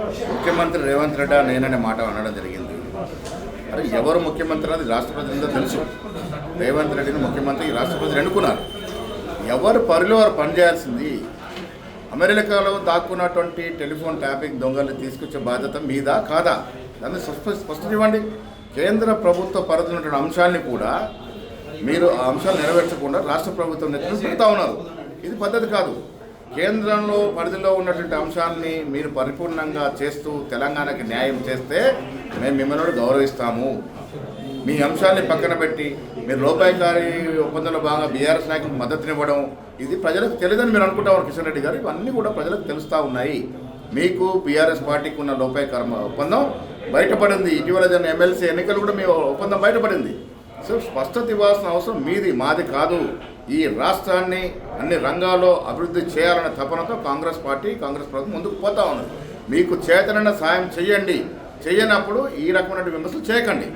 ముఖ్యమంత్రి రేవంత్ రెడ్డి నేననే మాట అనడం జరిగింది. మరి ఎవరు ముఖ్యమంత్రి అది రాష్ట్ర ప్రజలందరూ తెలుసు. రేవంత్ రెడ్డిని ముఖ్యమంత్రి రాష్ట్ర ప్రజలు ఎన్నుకున్నారు. ఎవరు పరిలో వారు పనిచేయాల్సింది. అమెరికాలో దాక్కున్నటువంటి టెలిఫోన్ ట్యాపింగ్ దొంగలు తీసుకొచ్చే బాధ్యత మీదా కాదా? దాన్ని స్పష్టత ఇవ్వండి. కేంద్ర ప్రభుత్వ పరిధిలో ఉన్నటువంటి అంశాలని కూడా మీరు ఆ అంశాలు నెరవేర్చకుండా రాష్ట్ర ప్రభుత్వం నెత్తిన పెడతా ఉన్నారు. ఇది పద్ధతి కాదు. కేంద్రంలో పరిధిలో ఉన్నటువంటి అంశాన్ని మీరు పరిపూర్ణంగా చేస్తూ తెలంగాణకి న్యాయం చేస్తే మేము మిమ్మల్ని గౌరవిస్తాము. మీ అంశాన్ని పక్కన పెట్టి మీరు లోపాయకారి ఒప్పందంలో భాగంగా బీఆర్ఎస్ నాయకులకు మద్దతునివ్వడం ఇది ప్రజలకు తెలియదని మీరు అనుకుంటారు కిషన్ రెడ్డి గారు. ఇవన్నీ కూడా ప్రజలకు తెలుస్తూ ఉన్నాయి. మీకు బీఆర్ఎస్ పార్టీకి ఉన్న లోపాయకార ఒప్పందం బయటపడింది. ఇటీవల జరిగిన ఎమ్మెల్సీ ఎన్నికలు కూడా మీ ఒప్పందం బయటపడింది. సో స్పష్టత ఇవ్వాల్సిన అవసరం మీది, మాది కాదు. ఈ రాష్ట్రాన్ని అన్ని రంగాల్లో అభివృద్ధి చేయాలన్న తపనతో కాంగ్రెస్ పార్టీ, కాంగ్రెస్ ప్రభుత్వం ముందుకు పోతా ఉన్నది. మీకు చేతనైన సాయం చేయండి. చేయనప్పుడు ఈ రకమైన విమర్శలు చేయకండి.